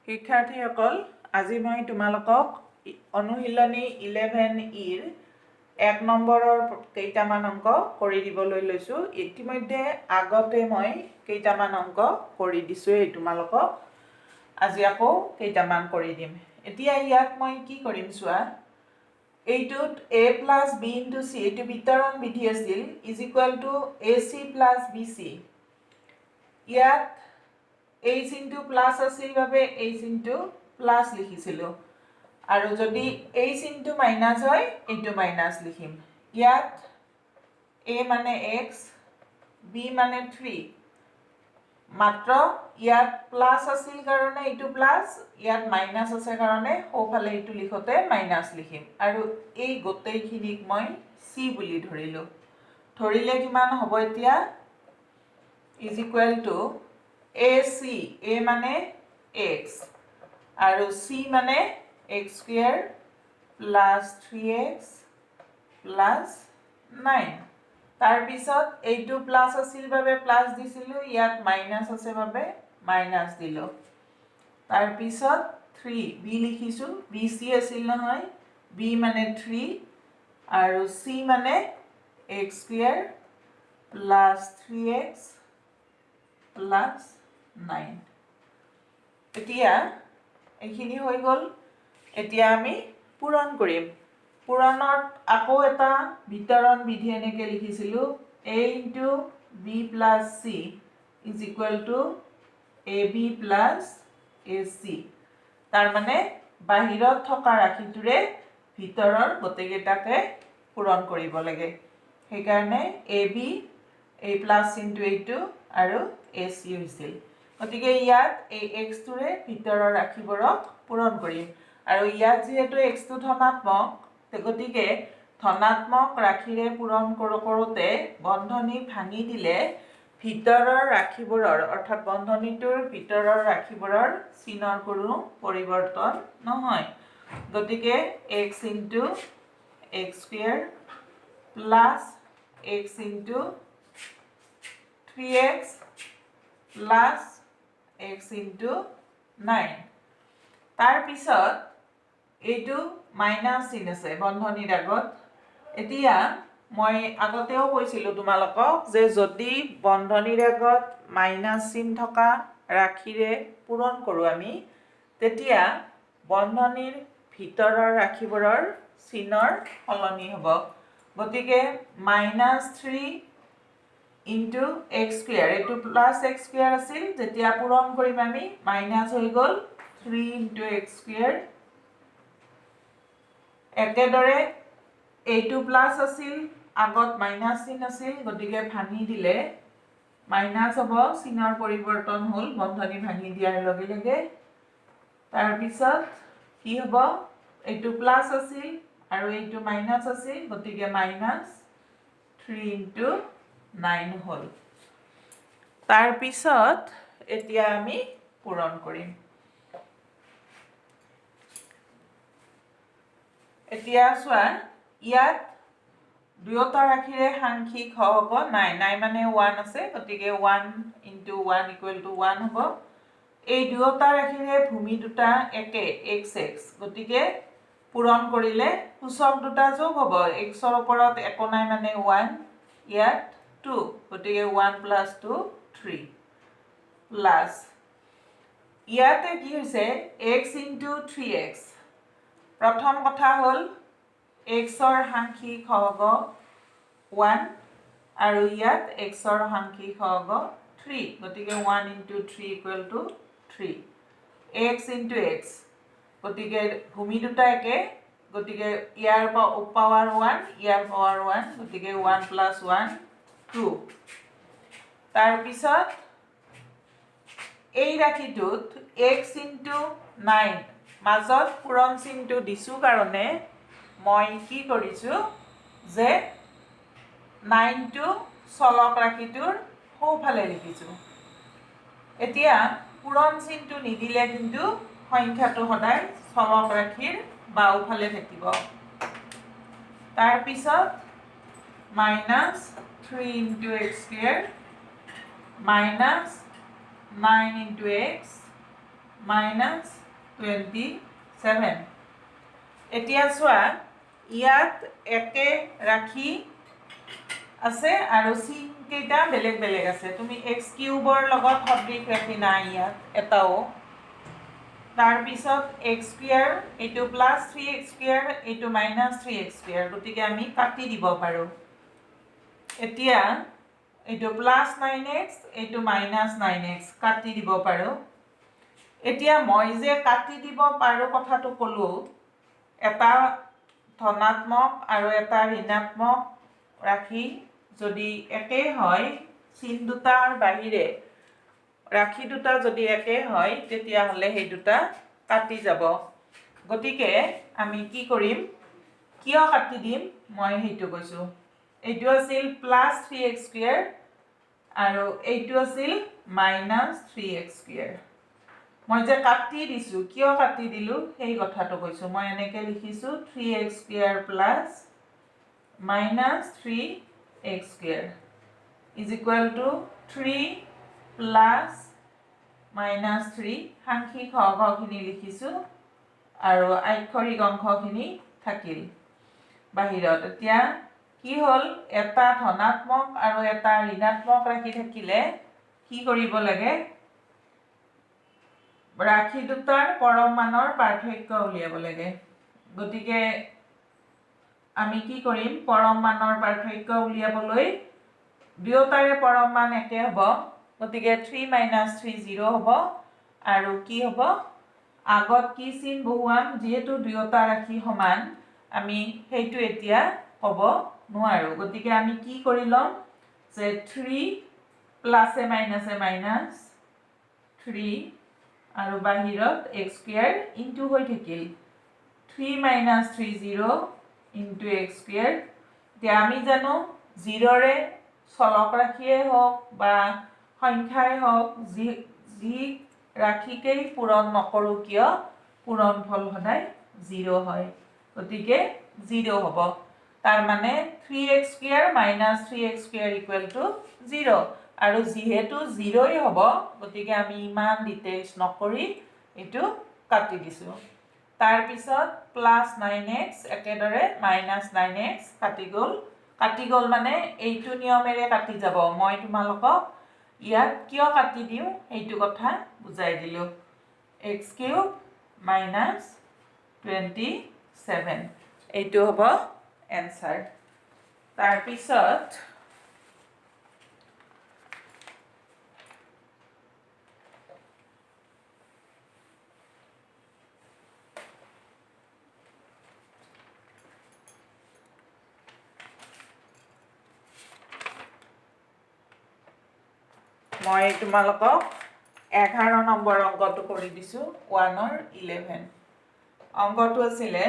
শিক্ষাৰ্থীসকল আজি মই তোমালোকক অনুশীলনী 11 1 নম্বৰৰ কেইটামান অংক কৰি দিবলৈ লৈছো। ইতিমধ্যে আগতে মই কেইটামান অংক কৰি দিছো তোমালোকক। আজি আকৌ কেইটামান কৰি দিম। এতিয়া ইয়াত মই কি কৰিম চোৱা। এইটোত a plus b into c এইটো বিতৰণ বিধি আছিল is equal to ac plus bc। ইয়াত h into plus আছিল বাবে h into plus লিখিছিলো আৰু যদি h into minus হয় এইটো minus লিখিম। ইয়াত a মানে x, b মানে 3, মাত্ৰ ইয়াত প্লাস আছিল কাৰণে এইটো প্লাস, ইয়াত মাইনাস আছে কাৰণে সোঁফালে এইটো লিখতে মাইনাস লিখিম আৰু এই গোটেইখিনিক মই c বুলি ধৰিলো। ধৰিলে কিমান হ'ব এতিয়া is equal to ac, a মানে x আৰু c মানে x square plus 3x plus 9। তাৰ পিছত এইটো প্লাস আছিল বাবে প্লাস দিছিলো, ইয়াত মাইনাস আছে বাবে মাইনাস দিলো। তাৰ পিছত 3 b লিখিছো, bc আছিল নহয়, b মানে 3 আৰু c মানে x square plus 3x plus 9। এতিয়া এইখিনি হৈ গ'ল। এতিয়া আমি পূৰণ কৰিম। পূৰণত আকৌ এটা বিতৰণ বিধি এনেকৈ লিখিছিলোঁ a into b plus c is equal to ab plus ac। তাৰমানে বাহিৰত থকা ৰাশিটোৰে ভিতৰৰ গোটেইকেইটাকে পূৰণ কৰিব লাগে। সেইকাৰণে ab a plus into এইটো আৰু ac হৈছিল। গতিকে ইয়াত এই x টোৰে ভিতৰৰ ৰাশিবোৰক পূৰণ কৰিম আৰু ইয়াত যেহেতু x টো ধনাত্মক, গতিকে ধনাত্মক ৰাশিৰে পূৰণ কৰোঁতে বন্ধনী ভাঙি দিলে ভিতৰৰ ৰাশিবোৰৰ অৰ্থাৎ বন্ধনীটোৰ ভিতৰৰ ৰাশিবোৰৰ চিনৰ কোনো পৰিৱৰ্তন নহয়। গতিকে x into x square plus x into 3x plus x into 9। তাৰ পিছত এইটো মাইনাস চিন আছে বন্ধনীৰ আগত। এতিয়া মই আগতেও কৈছিলো তোমালোকক যে যদি বন্ধনীৰ আগত মাইনাস চিন থকা ৰাশিৰে পূৰণ কৰোঁ আমি, তেতিয়া বন্ধনীৰ ভিতৰৰ ৰাশিবোৰৰ চিনৰ সলনি হ'ব। গতিকে -3 into x square, এইটো প্লাস x square আছিল, যেতিয়া পূৰণ কৰিম আমি মাইনাস হৈ গ'ল 3 into x square। একেদৰে এইটো প্লাস আছিল, আগত মাইনাস চিন আছিল, গতিকে ভাঙি দিলে মাইনাস হ'ব, চিনৰ পৰিৱৰ্তন হ'ল বন্ধনী ভাঙি দিয়াৰ লগে লগে। তাৰপিছত কি হ'ব, এইটো প্লাস আছিল আৰু এইটো মাইনাস আছিল, গতিকে -3 into 9 হ'ল। তাৰপিছত এতিয়া আমি পূৰণ কৰিম। এতিয়া চোৱা, ইয়াত দুয়োটা ৰাশিৰে সাংখ্যিক হ'ব, নাই মানে 1 আছে, গতিকে 1 into 1 equal to 1 হ'ব। এই দুয়োটা ৰাশিৰে ভূমি দুটা একে xx, গতিকে পূৰণ কৰিলে সূচক দুটা যোগ হ'ব। xৰ ওপৰত একো নাই মানে 1, ইয়াত 2, গতিকে 1 plus 2 3 প্লাস ইয়াতে কি হৈছে x into 3x। প্ৰথম কথা হ'ল xৰ সাংখ্যিক হ'ব 1 আৰু ইয়াত xৰ সাংখ্যিক হ'ব 3, গতিকে 1 into 3 equal to 3। x into x, গতিকে ভূমি দুটা একে, গতিকে ইয়াৰ পাৱাৰ 1, ইয়াৰ পাৱাৰ 1, গতিকে 1 plus 1 2। তাৰপিছত এই ৰাশিটোত x into 9 মাজত পূৰণ চিনটো দিছোঁ কাৰণে মই কি কৰিছোঁ যে 9টো চলক ৰাশিটোৰ সোঁফালে লিখিছোঁ। এতিয়া পূৰণ চিনটো নিদিলে কিন্তু সংখ্যাটো সদায় চলক ৰাশিৰ বাওঁফালে থাকিব। তাৰপিছত -3 into x square minus 9 into x minus 27। এতিয়া চোৱা ইয়াত একে ৰাখি আছে আৰু চিন কেইটা বেলেগ বেলেগ আছে। তুমি এক্স কিউবৰ লগত সদৃশ ৰাখি নাই ইয়াত এটাও। তাৰপিছত এক্স স্কুৱেৰ, এইটো প্লাছ 3x স্কুৱেৰ, এইটো মাইনাছ 3x স্কুৱেৰ, গতিকে আমি কাটি দিব পাৰোঁ। এতিয়া এইটো প্লাছ 9x, এইটো মাইনাছ 9x, কাটি দিব পাৰোঁ। এতিয়া মই যে কাটি দিব পাৰোঁ কথাটো ক'লোঁ, এটা ধনাত্মক আৰু এটা ঋণাত্মক ৰাশি যদি একেই হয়, চিন দুটাৰ বাহিৰে ৰাশি দুটা যদি একে হয়, তেতিয়াহ'লে সেই দুটা কাটি যাব। গতিকে আমি কি কৰিম, কিয় কাটি দিম মই সেইটো কৈছোঁ। এইটো আছিল প্লাছ 3x স্কুৱেৰ আৰু এইটো আছিল মাইনাছ 3x স্কুৱেৰ। মই যে কাটি দিছোঁ, কিয় কাটি দিলোঁ সেই কথাটো কৈছোঁ। মই এনেকৈ লিখিছোঁ 3x square plus minus 3x square is equal to 3 plus minus 3, সাংখ্যিক সহগখিনি লিখিছোঁ আৰু আক্ষৰিক অংশখিনি থাকিল বাহিৰত। এতিয়া কি হ'ল, এটা ধনাত্মক আৰু এটা ঋণাত্মক ৰাশি থাকিলে কি কৰিব লাগে, ৰাশি দুটাৰ পৰম মানৰ পাৰ্থক্য উলিয়াব লাগে। গতিকে আমি কি কৰিম, পৰম মানৰ পাৰ্থক্য উলিয়াবলৈ দুয়োটাৰে পৰম মান একে হ'ব। গতিকে 3 মাইনাছ 3 0 হ'ব আৰু কি হ'ব, আগত কি চিন বহুৱাম, যিহেতু দুয়োটা ৰাশি সমান আমি সেইটো এতিয়া ক'ব নোৱাৰোঁ। গতিকে আমি কি কৰি ল'ম যে 3 প্লাছে মাইনাছে মাইনাছ 3 আৰু বাহিৰত x স্কুৱেৰ ইনটু হৈ থাকিল 3 মাইনাছ 3 0 ইনটু x স্কুৱেৰ। এতিয়া আমি জানো 0ৰে চলক ৰাশিয়ে হওক বা সংখ্যাই হওক, যি ৰাশিকেই পূৰণ নকৰোঁ কিয়, পূৰণফল সদায় 0 হয়। গতিকে 0 হ'ব। তাৰমানে 3x square minus 3x square equal to 0। আৰু যিহেতু 0ই হ'ব, গতিকে আমি ইমান ডিটেইলছ নকৰি এইটো কাটি দিছোঁ। তাৰপিছত প্লাছ 9x একেদৰে মাইনাছ 9x কাটি গ'ল মানে এইটো নিয়মেৰে কাটি যাব। মই তোমালোকক ইয়াত কিয় কাটি দিওঁ সেইটো কথা বুজাই দিলোঁ। এক্স কিউব মাইনাছ 27, এইটো হ'ব এনচাৰ। তাৰপিছত মই তোমালোকক 11 নম্বৰ অংকটো কৰি দিছোঁ, 1ৰ 11। অংকটো আছিলে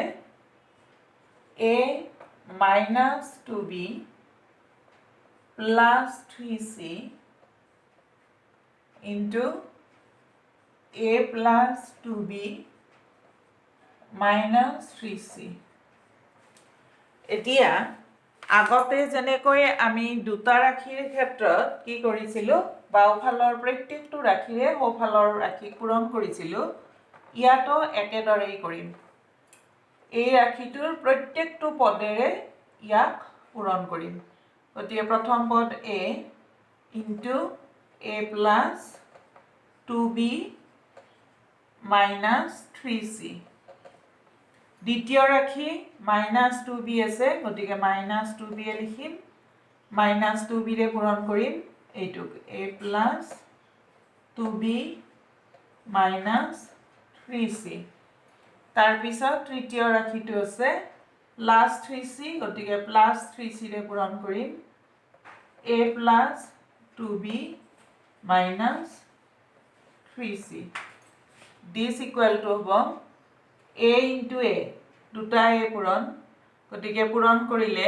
a minus 2b plus 3c into a plus 2b minus 3c। এতিয়া আগতে যেনেকৈ আমি দুটা ৰাশিৰ ক্ষেত্ৰত কি কৰিছিলোঁ, বাওঁফালৰ প্ৰত্যেকটো ৰাশিৰে সোঁফালৰ ৰাশি পূৰণ কৰিছিলোঁ, ইয়াতো একেদৰেই কৰিম। এই ৰাশিটোৰ প্ৰত্যেকটো পদেৰে ইয়াক পূৰণ কৰিম। গতিকে প্ৰথম পদ a into a plus 2b minus 3c। দ্বিতীয় ৰাশি মাইনাছ 2b আছে, গতিকে মাইনাছ 2b লিখিম, মাইনাছ 2bৰে পূৰণ কৰিম এইটোক a plus 2b minus 3c। তাৰপিছত তৃতীয় ৰাশিটো আছে প্লাছ 3c, গতিকে প্লাছ 3cৰে পূৰণ কৰিম a plus 2b minus 3c। This equal to হ'ব a ইনটু a, দুটা a পূৰণ, গতিকে পূৰণ কৰিলে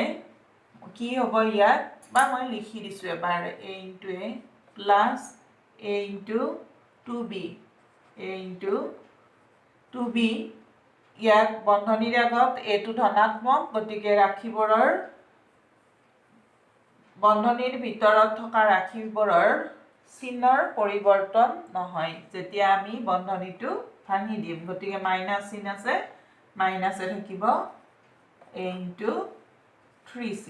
কি হ'ব ইয়াত, বা মই লিখি দিছোঁ এবাৰ, a into a plus a into 2b, a into 2b। ইয়াত বন্ধনীৰ আগত এইটো ধনাত্মক, গতিকে ৰাশিবোৰৰ বন্ধনীৰ ভিতৰত থকা ৰাশিবোৰৰ চিনৰ পৰিৱৰ্তন নহয় যেতিয়া আমি বন্ধনীটো ভাঙি দিম গতিকে মাইনাছ চিন আছে মাইনাছে থাকিব a ইনটু 3c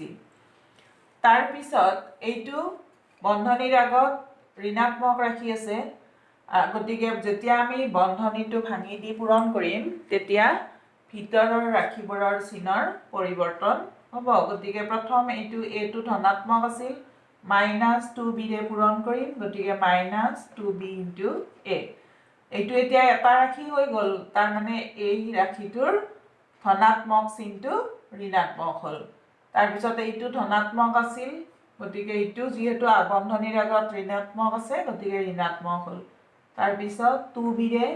তাৰ পিছত এইটো বন্ধনীৰ আগত ঋণাত্মক ৰাখি আছে গতিকে যেতিয়া আমি বন্ধনীটো ভাঙি দি পূৰণ কৰিম তেতিয়া ভিতৰৰ ৰাশিবোৰৰ চিনৰ পৰিৱৰ্তন হ'ব গতিকে প্ৰথম এইটো এটো ধনাত্মক আছিল -2b ৰে পূৰণ কৰিম গতিকে -2b ইনটু a এইটো এতিয়া এটা ৰাশি হৈ গ'ল তাৰ মানে এই ৰাশিটোৰ ধনাত্মক চিনটো ঋণাত্মক হ'ল তাৰ পিছত এইটো ধনাত্মক আছিল গতিকে এইটো যেহেতু বন্ধনীৰ আগত ঋণাত্মক আছে গতিকে ঋণাত্মক হ'ল তাৰ পিছত 2b ৰে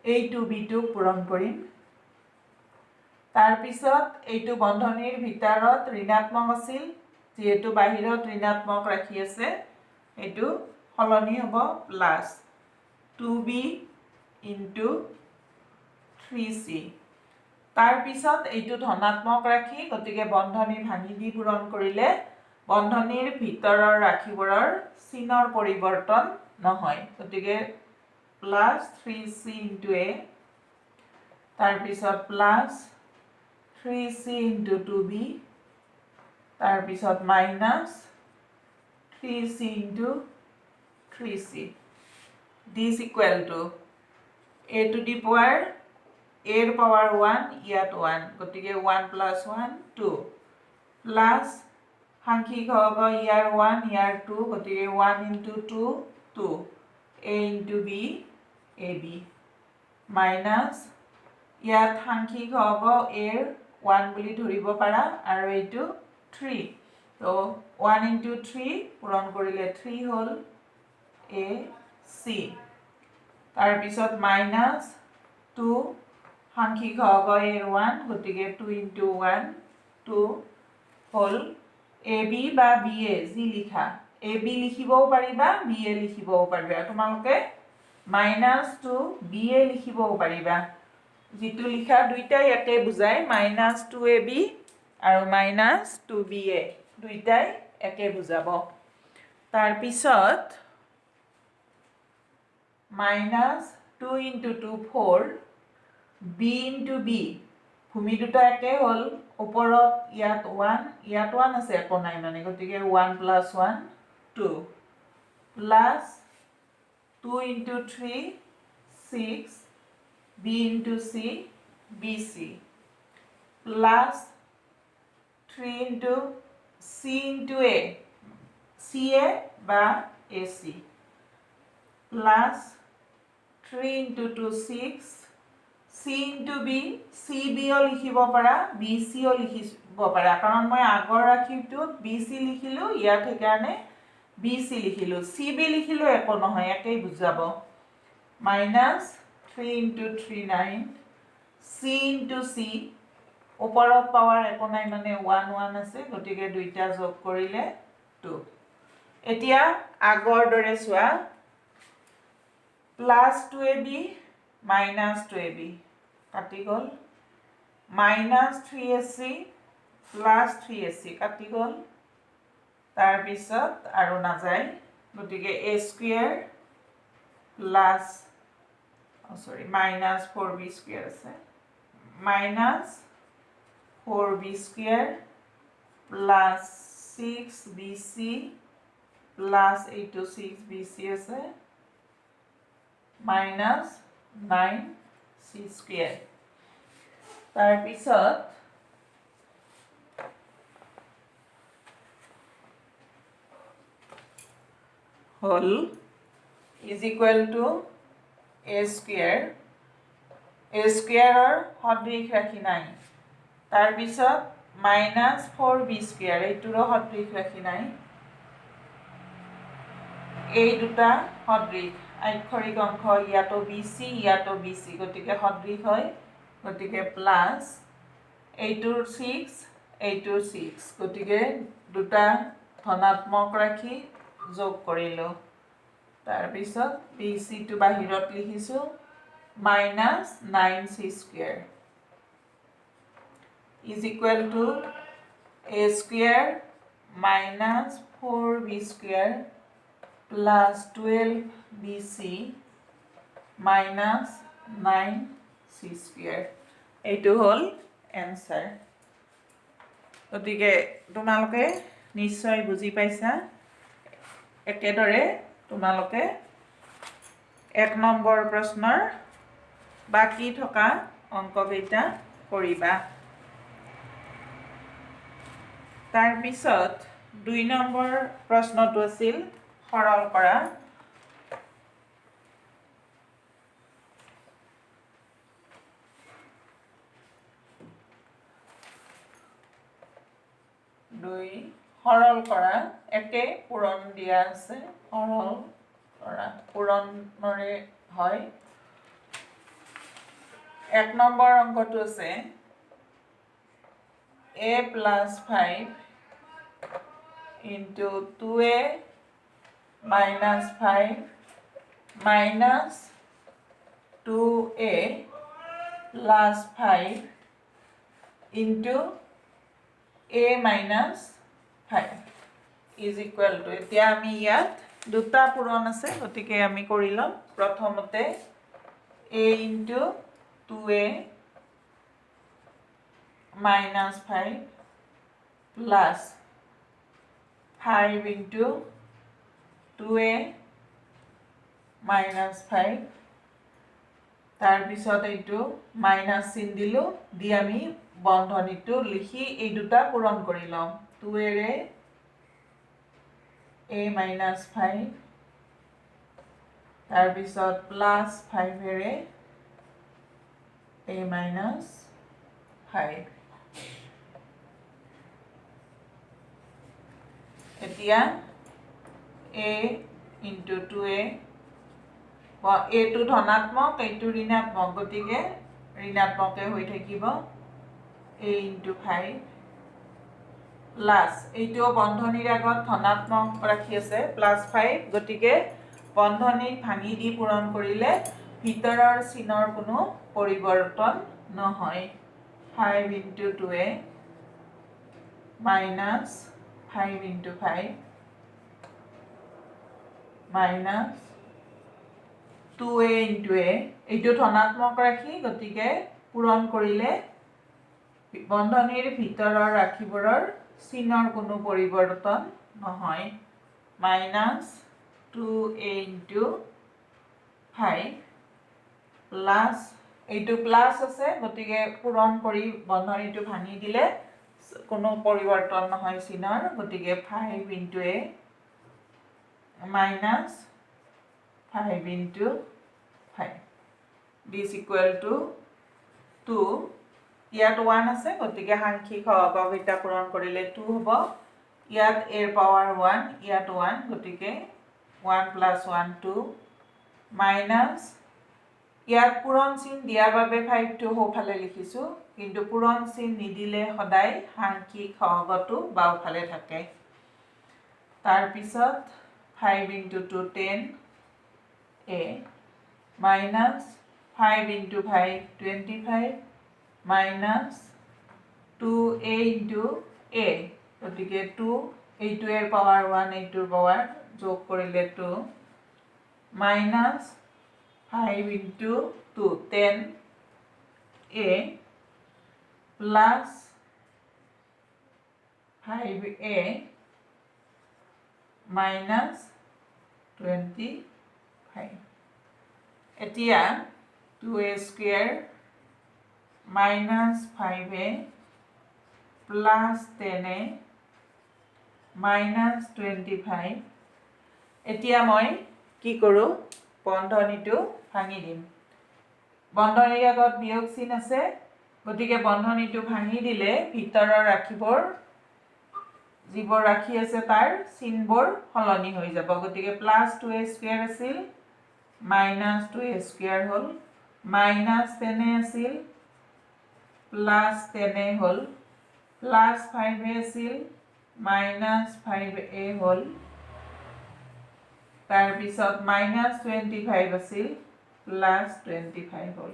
এই 2b টো পূৰণ কৰিম তাৰ পিছত এইটো বন্ধনীৰ ভিতৰত ঋণাত্মক আছিল যেহেতু বাহিৰত ঋণাত্মক ৰাখি আছে এইটো সলনি হ'ব প্লাস 2b ইনটু 3c তাৰ পিছত এইটো ধনাত্মক ৰাখি গতিকে বন্ধনী ভাঙি দি পূৰণ কৰিলে বন্ধনীৰ ভিতৰৰ ৰাশিবোৰৰ চিনৰ পৰিৱৰ্তন নহয় গতিকে প্লাস 3c ইনটু a তাৰ পিছত প্লাস 3c ইনটু 2b তাৰ পিছত minus 3c into 3c this equal to a to the power a ৰ power 1 ইয়াত 1 গতিকে 1 plus 1 2 plus সাংখ্যিক হ'ব ইয়াৰ 1 ইয়াৰ 2 গতিকে 1 into 2 2 a into b ab minus ইয়াত সাংখ্যিক হ'ব a ৰ 1 বুলি ধৰিব পাৰা আৰু এইটো 3 তো 1 into 3 পূৰণ কৰিলে 3 হ'ল a c তাৰ পিছত minus 2 সাংখ্যিক হ'ব a ৰ 1 গতিকে 2 into 1 2 হ'ল ab বা ba যি লিখা ab লিখিবও পাৰিবা ba লিখিবও পাৰিবা তোমালোকে -2 ba লিখিবও পাৰিবা যিটো লিখা দুইটাই একে বুজায় -2ab আৰু -2ba দুইটাই একে বুজাব তাৰ পিছত -2 into 2 4 b into b ভূমি দুটা একে হ'ল ওপৰত ইয়াত 1 আছে একো নাই মানে গতিকে 1 plus 1 2 plus 2 into 3 6 b into c bc plus 3 into c into a ca বা ac plus 3 into 2 6 c into b cb ও লিখিব পাৰা bc ও লিখিব পাৰা কাৰণ মই আগৰ ৰাশিটোত bc লিখিলো ইয়াত সেইকাৰণে bc লিখিলো cb লিখিলো একো নহয় একেই বুজাব -3 into 3 9 c into c ওপৰত পাৱাৰ একো নাই মানে 1 1 আছে গতিকে দুইটা যোগ কৰিলে 2 এতিয়া আগৰ দৰে চোৱা +2ab -2ab কাটি গ'ল -3ac +3ac কাটি গ'ল তাৰ পিছত আৰু নাযায় গতিকে a square plus -4b square আছে -4b square plus 6bc plus 6bc আছে -9c স্কয়াৰ তাৰ পিছত হল is equal to a স্কয়াৰৰ সদৃশ ৰাশি নাই তাৰ পিছত -4b স্কয়াৰ এইটোৰো সদৃশ ৰাশি নাই এই দুটা সদৃশ আক্ষৰিক অংশ ইয়াতো bc ইয়াতো bc গতিকে সদৃশ হয় গতিকে প্লাস এইটোৰ 6 এইটোৰ 6 গতিকে দুটা ধনাত্মক ৰাশি যোগ কৰিলো তাৰ পিছত bc টো বাহিৰত লিখিছো -9c square is equal to a square -4b square plus 12bc minus 9c square. এইটো হ'ল এনসাৰ। গতিকে তোমালোকে নিশ্চয় বুজি পাইছা। একেদৰে তোমালোকে 1 নম্বৰ প্ৰশ্নৰ বাকি থকা অংককেইটা কৰিবা। তাৰ পিছত 2 নম্বৰ প্ৰশ্নটো আছিল সৰল কৰা। সৰল কৰা একে পূৰণ দিয়া আছে। সৰল কৰা পূৰণৰে হয়। 1 নম্বৰ অংকটো আছে a plus 5 into 2a minus 5 minus 2a plus 5 into a minus 5 is equal to, এতিয়া আমি ইয়াত দুটা পূৰণ আছে, গতিকে আমি কৰি লম। প্ৰথমতে a into 2a minus 5 plus 5 into 2a minus 5, তাৰপিছত এইটো মাইনাছ চিন দিলো, দি আমি বন্ধনীটো লিখি এই দুটা পূৰণ কৰি লম। 2a ৰে a minus 5, তাৰপিছত প্লাছ 5 ৰে a minus 5। এতিয়া a into 2a, এইটো ধনাত্মক এইটো ঋণাত্মক, গতিকে ঋণাত্মকে হৈ থাকিব a into 5 প্লাছ এইটো বন্ধনীৰ আগত ধনাত্মক ৰাখি আছে প্লাছ 5, গতিকে বন্ধনীত ভাঙি দি পূৰণ কৰিলে ভিতৰৰ চিনৰ কোনো পৰিৱৰ্তন নহয়। 5 into 2a minus 5 into 5 minus 2a into a, এইটো ধনাত্মক ৰাখি গতিকে পূৰণ কৰিলে বন্ধনীৰ ভিতৰৰ ৰাশিবোৰৰ চিনৰ কোনো পৰিৱৰ্তন নহয়। মাইনাছ 2a into 5 প্লাছ এইটো প্লাছ আছে, গতিকে পূৰণ কৰি বন্ধনীটো ভাঙি দিলে কোনো পৰিৱৰ্তন নহয় চিনৰ, গতিকে 5 into a minus 5 into 5 is equal to 2। ইয়াত 1 আছে, গতিকে সাংখ্যিক সহগকেইটা পূৰণ কৰিলে 2 হ'ব। ইয়াত a ৰ পাৱাৰ 1, ইয়াত 1, গতিকে 1 plus 1 2 মাইনাছ, ইয়াত পূৰণ চিন দিয়াৰ বাবে 5টো সোঁফালে লিখিছোঁ, কিন্তু পূৰণ চিন নিদিলে সদায় সাংখ্যিক সহগটো বাওঁফালে থাকে। তাৰপিছত 5 into 2 10 a minus 5 into 5 25 minus 2a into a, গতিকে 2, এইটো এৰ পাৱাৰ 1 এইটোৰ পাৱাৰ যোগ কৰিলে 2 minus 5 into 2 10 a plus 5a minus 25। এতিয়া 2a square minus 5a plus 10a minus 25। এতিয়া মই কি কৰোঁ, বন্ধনীটো ভাঙি দিম। বন্ধনীৰ আগত বিয়োগ চিন আছে, গতিকে বন্ধনীটো ভাঙি দিলে ভিতৰৰ ৰাশিবোৰ যিবোৰ ৰাশি আছে তাৰ চিনবোৰ সলনি হৈ যাব। গতিকে প্লাছ 2a square আছিল মাইনাছ 2a square হ'ল, মাইনাছ 10a আছিল প্লাছ 10a হ'ল, প্লাছ 5a আছিল মাইনাছ 5a হ'ল, তাৰপিছত মাইনাছ 25 আছিল প্লাছ 25 হ'ল।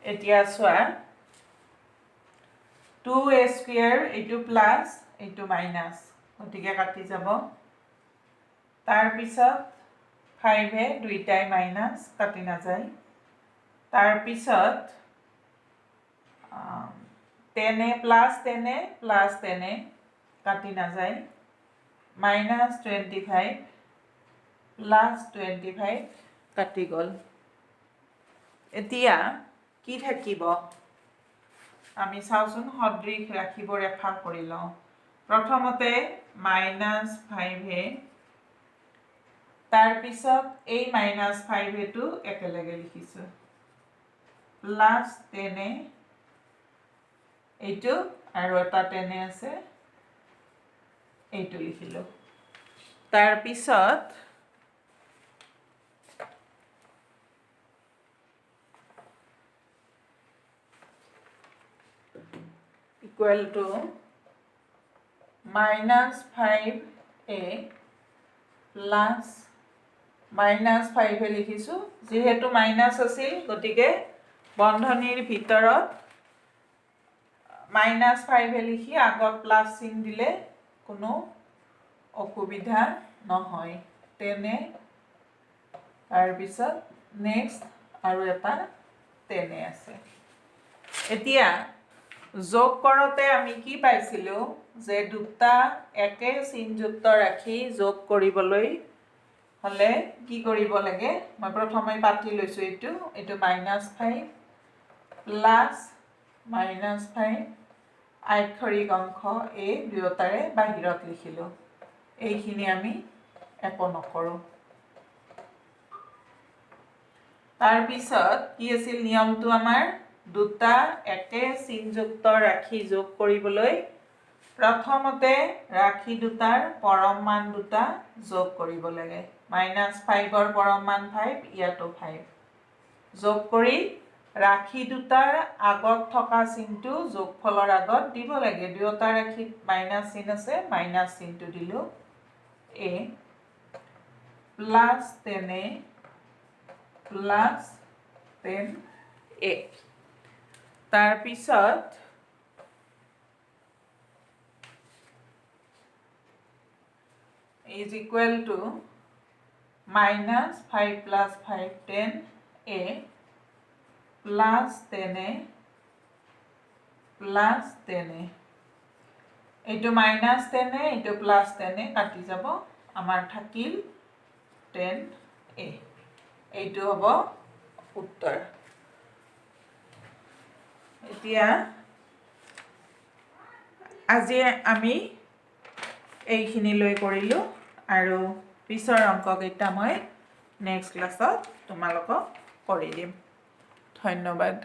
এতিয়া চোৱা 2a square এইটো প্লাছ এইটো মাইনাছ, গতিকে কাটি যাব। तार पिছত 5 दुइटाई माइनास काटि नाजाय तार पिছত 10 प्लस 10 काटि नाजाय माइनास 25 प्लस 25 काटि गल এতিয়া কি থাকিব আমি চাওচোন সদৃশ ৰাখিবৰ এফাক কৰি লওঁ প্ৰথমতে -5 তাৰ পিছত এই -5 টো একেলগে লিখিছো প্লাস 10 এইটো আৰু এটা 10 আছে এইটো লিখিলো তাৰ পিছত equal to -5a plus -5 লিখিছো যেহেতু মাইনাস আছিল গতিকে বন্ধনীৰ ভিতৰত -5 লিখি আগত প্লাস চিন দিলে কোনো অসুবিধা নহয় 10 তাৰ পিছত নেক্সট আৰু এটা 10 আছে এতিয়া যোগ কৰোতে আমি কি পাইছিলো যে দুটা একে চিনযুক্ত ৰাখি যোগ কৰিবলৈ হলে কি কৰিব লাগে মই প্ৰথমে পাতি লৈছো এইটো -5 প্লাস -5 আক্ষৰিক অংশ এই দুয়োটাৰে বাহিৰত লিখিলো এইখিনি আমি একো নকৰো তাৰ পিছত কি আছিল নিয়মটো আমাৰ দুটা একে চিনযুক্ত ৰাখি যোগ কৰিবলৈ প্ৰথমতে ৰাখি দুটাৰ পৰম মান দুটা যোগ কৰিব লাগে -5 ৰ পৰম মান 5 ইয়াতো 5 যোগ কৰি ৰাখি দুটাৰ আগত থকা চিনটো যোগফলৰ আগত দিব লাগে দুয়োটা ৰাখিত মাইনাস চিন আছে মাইনাস চিনটো দিলো a প্লাস 10 প্লাস 10a तार पिছত is equal to -5 plus 5 10a plus 10a plus 10a এইটো -10 এইটো +10 কাটি যাব আমাৰ থাকিল 10a এইটো হ'ব উত্তৰ এতিয়া আজি আমি এইখিনি লৈ কৰিলো আৰু পিছৰ অংককেইটা মই নেক্সট ক্লাছত তোমালোকক কৰি দিম ধন্যবাদ